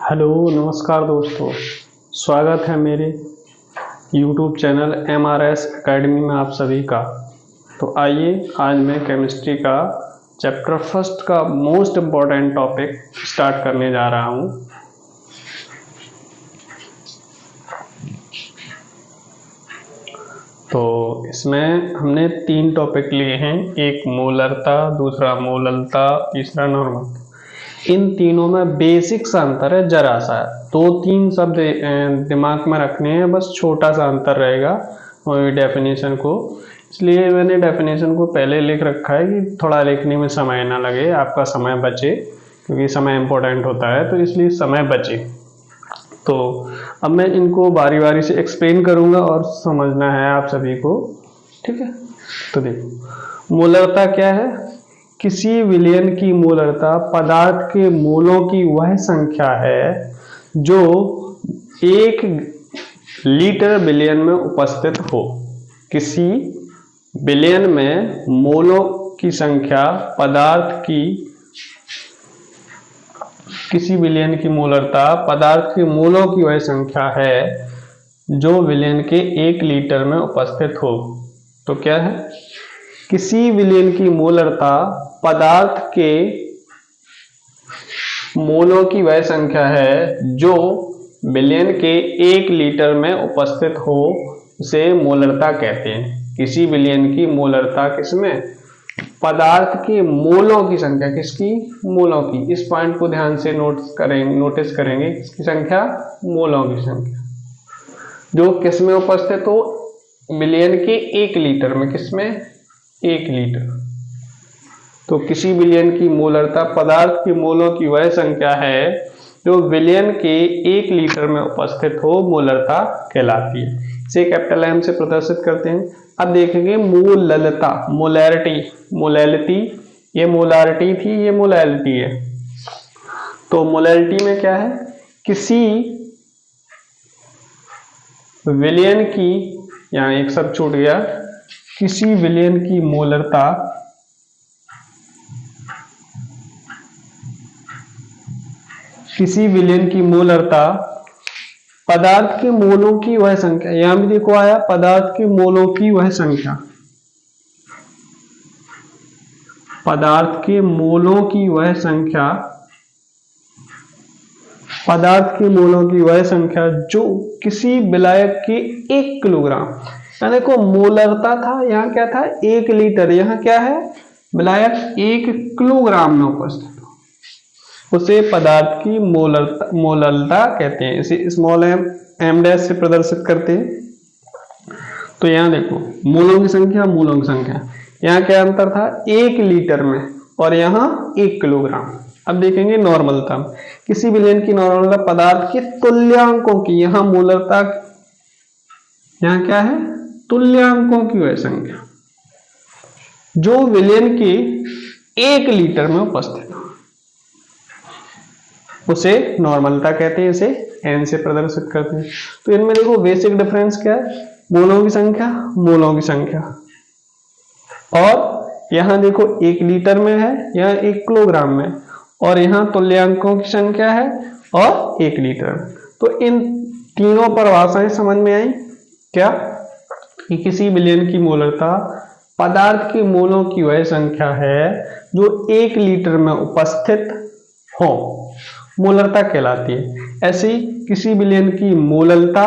Hello नमस्कार दोस्तों, स्वागत है मेरे YouTube चैनल MRS एकेडमी में आप सभी का। तो आइए आज मैं केमिस्ट्री का चैप्टर फर्स्ट का मोस्ट इम्पॉर्टेंट टॉपिक स्टार्ट करने जा रहा हूँ। तो इसमें हमने 3 टॉपिक लिए हैं, एक मोलरता, दूसरा मोललता, तीसरा नॉर्मल। इन तीनों में बेसिक सा अंतर है, जरा सा 2-3 शब्द दिमाग में रखने हैं, बस छोटा सा अंतर रहेगा और डेफिनेशन को, इसलिए मैंने डेफिनेशन को पहले लिख रखा है कि थोड़ा लिखने में समय ना लगे, आपका समय बचे, क्योंकि समय इम्पोर्टेंट होता है, तो इसलिए समय बचे। तो अब मैं इनको बारी बारी से एक्सप्लेन करूंगा और समझना है आप सभी को, ठीक है। तो देखो, मोलरता क्या है? किसी विलयन की मोलरता पदार्थ के मोलों की वह संख्या है जो 1 लीटर विलयन में उपस्थित हो। किसी विलयन में मोलों की संख्या पदार्थ की, किसी विलयन की मोलरता पदार्थ के मोलों की वह संख्या है जो विलयन के 1 लीटर में उपस्थित हो। तो क्या है? किसी विलयन की मोलरता पदार्थ के मोलों की वह संख्या है जो विलयन के 1 लीटर में उपस्थित हो, उसे मोलरता कहते हैं। किसी विलयन की मोलरता किसमें? पदार्थ के मोलों की संख्या, किसकी? मोलों की। इस पॉइंट को ध्यान से नोटिस करेंगे, किसकी संख्या? मोलों की संख्या, जो किसमें उपस्थित हो? विलयन के 1 लीटर में। किसमें? 1 लीटर। तो किसी विलयन की मोलरता पदार्थ के मोलों की वह संख्या है जो विलयन के 1 लीटर में उपस्थित हो, मोलरता कहलाती है। इसे कैपिटल M से प्रदर्शित करते हैं। अब देखेंगे मोललता, मोलैलिटी, ये मोलारिटी थी, ये मोलैलिटी है। तो मोलैलिटी में क्या है? किसी विलयन की, यहाँ एक शब्द छूट गया, किसी विलयन की मोलरता पदार्थ के मोलों की वह संख्या, यहां भी देखो आया पदार्थ के मोलों की वह संख्या, पदार्थ के मोलों की वह संख्या, पदार्थ के मोलों की वह संख्या जो किसी विलायक के 1 किलोग्राम, यहाँ देखो मोलरता था, यहाँ क्या था? 1 लीटर, यहाँ क्या है? विलायक 1 किलोग्राम में उपस्थित, उसे पदार्थ की मोललता कहते हैं। इसे स्मॉल m डैश से प्रदर्शित करते हैं। तो यहाँ देखो मोलों की संख्या, मोलों की संख्या, यहाँ क्या अंतर था? 1 लीटर में, और यहाँ 1 किलोग्राम। अब देखेंगे नॉर्मलता। किसी विलयन की नॉर्मलता पदार्थ के तुल्यांकों की, यहाँ मोलरता, यहाँ क्या है? तुल्यांकों की वह संख्या जो विलयन के 1 लीटर में उपस्थित हो, उसे नॉर्मलता कहते हैं। इसे n से प्रदर्शित करते हैं। तो इनमें देखो बेसिक डिफरेंस क्या है? मोलों की संख्या, मोलों की संख्या, और यहां देखो 1 लीटर में है, यहाँ 1 किलोग्राम में, और यहाँ तुल्यांकों की संख्या है और 1 लीटर। तो इन तीनों परिभाषाएं समझ में आई क्या? कि किसी विलयन की मोलरता पदार्थ के मोलों की वह संख्या है जो 1 लीटर में उपस्थित हो, मोलरता कहलाती है। ऐसे ही किसी विलयन की मोललता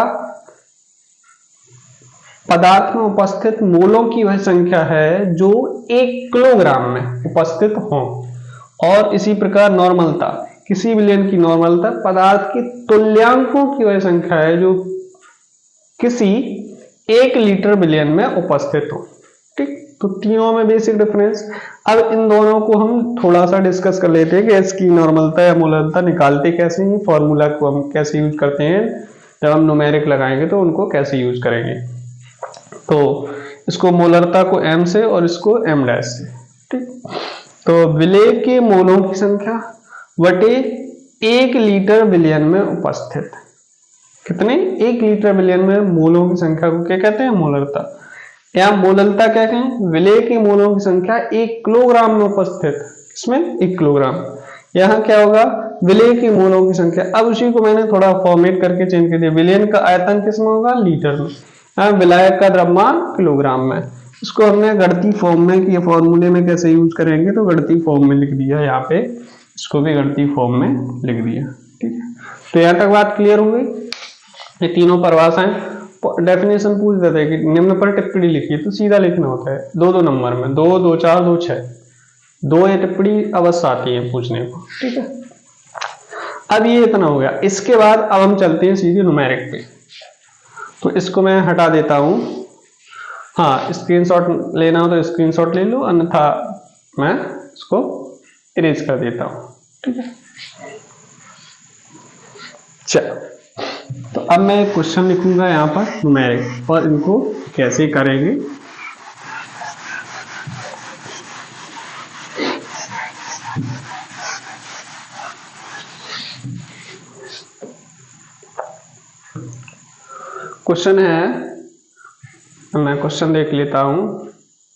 पदार्थ में उपस्थित मोलों की वह संख्या है जो 1 किलोग्राम में उपस्थित हो। और इसी प्रकार नॉर्मलता, किसी विलयन की नॉर्मलता पदार्थ के तुल्यांकों की वह संख्या है जो किसी 1 लीटर विलयन में उपस्थित हो। ठीक, तो तीनों में बेसिक डिफरेंस। अब इन दोनों को हम थोड़ा सा डिस्कस कर लेते हैं कि इसकी नॉर्मलता या मोलरता निकालते कैसे हैं, फॉर्मूला को हम कैसे यूज करते हैं, जब हम न्यूमेरिक लगाएंगे तो उनको कैसे यूज करेंगे। तो इसको मोलरता को m से और इसको m डैश से। ठीक, तो विलेय के मोलों की संख्या बटे 1 लीटर विलयन में उपस्थित, कितने? 1 लीटर विलयन में मोलों की संख्या को क्या कहते हैं? मोलरता। यहाँ मोललता क्या कहें, विलेय के मोलों की संख्या 1 किलोग्राम में उपस्थित, इसमें 1 किलोग्राम। यहाँ क्या होगा, विलेय के मोलों की संख्या। अब उसी को मैंने थोड़ा फॉर्मेट करके चेंज कर दिया, विलेयन का आयतन किसमें होगा, लीटर में, यहाँ विलायक का द्रव्यमान किलोग्राम में। इसको हमने गणितीय फॉर्म में कि फॉर्मूले में कैसे यूज करेंगे, तो गणितीय फॉर्म में लिख दिया यहाँ पे, इसको भी गणितीय फॉर्म में लिख दिया। ठीक है, तो यहाँ तक बात क्लियर हो गई। ये तीनों परिभाषाएं डेफिनेशन पूछ देते हैं कि निम्न पर टिप्पणी लिखिए, तो सीधा लिखना होता है 2-2 नंबर में, 2, 2, 4, 2, 6, 2 या टिप्पणी अवश्य आती है पूछने को। ठीक है, अब ये इतना हो गया। इसके बाद अब हम चलते हैं सीधे न्यूमेरिक पे, तो इसको मैं हटा देता हूं। हाँ, स्क्रीनशॉट लेना हो तो स्क्रीनशॉट ले लो, अन्यथा मैं इसको इरेज कर देता हूं। ठीक है, चलो, तो अब मैं एक क्वेश्चन लिखूंगा यहाँ पर न्यूमेरिक, और इनको कैसे करेंगे। क्वेश्चन है, मैं क्वेश्चन देख लेता हूं।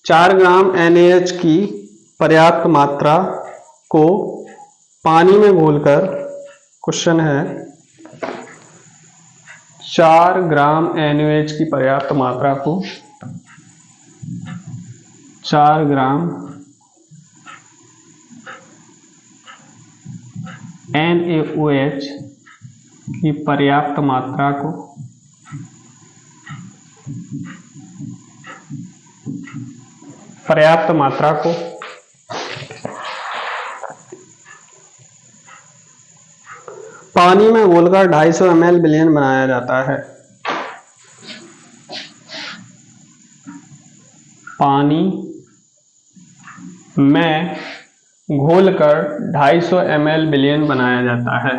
4 ग्राम NaH की पर्याप्त मात्रा को पानी में घोलकर, क्वेश्चन है 4 ग्राम NaOH की पर्याप्त मात्रा को 4 ग्राम NaOH की पर्याप्त मात्रा को पानी में घोलकर 250 ml विलयन बनाया जाता है। पानी में घोलकर 250 ml विलयन बनाया जाता है।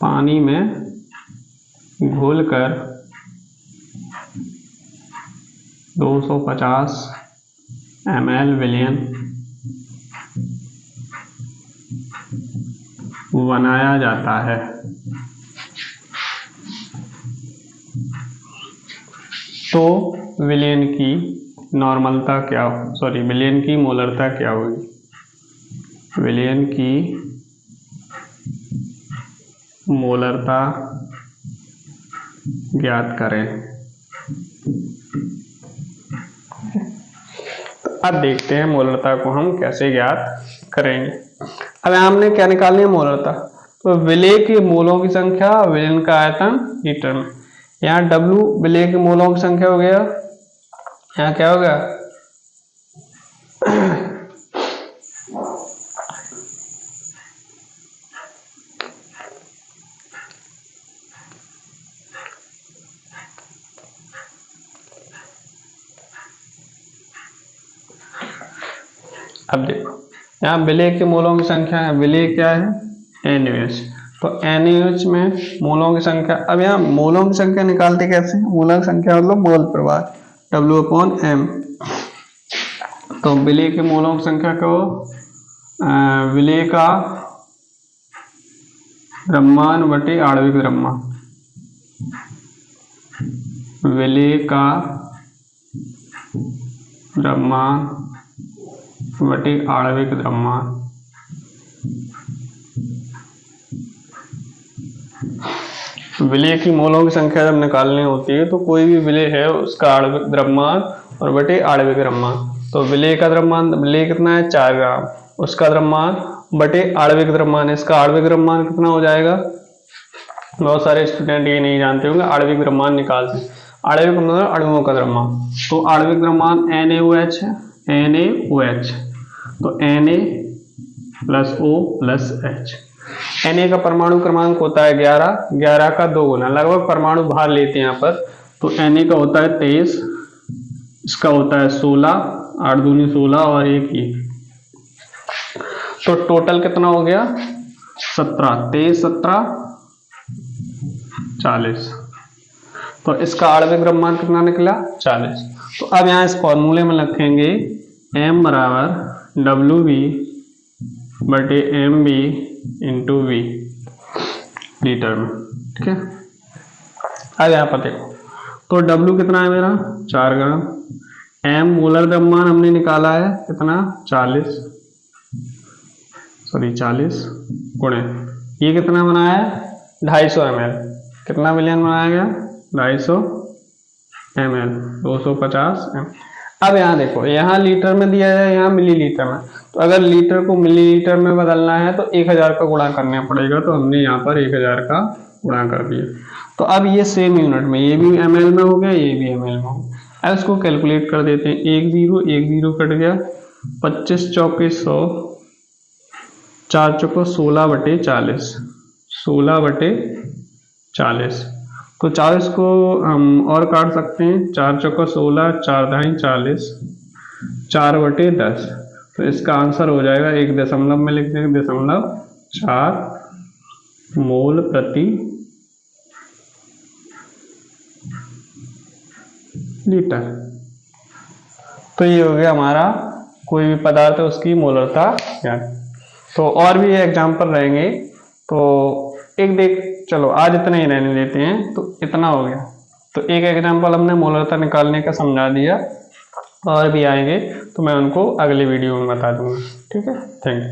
पानी में घोलकर 250 ml विलयन बनाया जाता है। तो विलयन की नॉर्मलता क्या, विलयन की मोलरता क्या होगी, विलयन की मोलरता ज्ञात करें। अब देखते हैं मोलरता को हम कैसे ज्ञात करेंगे। अब हमने क्या निकालनी है, मोलरता। तो विलेय के मोलों की संख्या, विलयन का आयतन लीटर में। यहाँ W विलेय के मोलों की संख्या हो गया, यहाँ क्या हो गया अब देखो, यहाँ विलेय के मोलों की संख्या है, विलेय क्या है, NaOH। तो NaOH में मोलों की संख्या, अब यहाँ मोलों की संख्या निकालते कैसे, मोलों की संख्या मतलब मोल प्रवाह, W/M। तो विलेय के मोलों की संख्या को विलेय का द्रव्यमान बटे आणविक द्रव्यमान, विलेय का द्रव्यमान बटे आणविक द्रव्यमान। विलेय की मोलों की संख्या जब निकालनी होती है तो कोई भी विलेय है उसका आणविक द्रव्यमान और बटे आणविक द्रव्यमान। तो विलेय का द्रव्यमान, विलेय कितना है 4 ग्राम, उसका द्रव्यमान बटे आणविक द्रव्यमान, इसका आणविक द्रव्यमान कितना हो जाएगा। बहुत सारे स्टूडेंट ये नहीं जानते होंगे, आणविक द्रव्यमान निकालते हैं। आणविक मतलब अणुओं का द्रव्यमान, तो आणविक द्रव्यमान NaOH है, NaOH, तो Na + O + H। Na का परमाणु क्रमांक होता है 11, 11 का 2 गुना, लगभग परमाणु भार लेते हैं यहाँ पर। तो Na का होता है 23, इसका होता है 16, 8 दूनी 16 और 1 1, तो टोटल कितना हो गया 17, 23 17 40। तो इसका आणविक द्रव्यमान कितना निकला 40। तो अब यहाँ इस फॉर्मूले में लिखेंगे M = WV/MB into we litre में, ठीक है। अब यहाँ पर देखो, तो W कितना है मेरा 4 ग्राम, M मोलर द्रव्यमान हमने निकाला है कितना 40 गुणे ये कितना बनाया है 250 ml, कितना मिलियन बनाया गया 250 ml 250 ml। अब यहाँ देखो, यहाँ लीटर में दिया है, यहाँ मिलीलीटर में, तो अगर लीटर को मिलीलीटर में बदलना है तो 1000 का गुणा करना पड़ेगा, तो हमने यहाँ पर 1000 का गुणा कर दिया। तो अब ये सेम यूनिट में, ये भी ml में हो गया, ये भी ml में हो गया। अब इसको कैलकुलेट कर देते हैं, 1 0 कट गया, 25 चौके 100, 4 चौको 16/40, 16/40। तो 40 को हम और काट सकते हैं, 4 चौका 16, 4 दाई 40, 4/10। तो इसका आंसर हो जाएगा, एक दशमलव में लिख देंगे 0.4 मोल प्रति लीटर। तो ये हो गया हमारा कोई भी पदार्थ है उसकी मोलरता ज्ञात। तो और भी एग्जाम्पल रहेंगे, तो एक देख, चलो आज इतना ही रहने देते हैं, तो इतना हो गया। तो एक एग्जाम्पल हमने मोलरता निकालने का समझा दिया, और भी आएंगे तो मैं उनको अगले वीडियो में बता दूंगा, ठीक है। Thank you.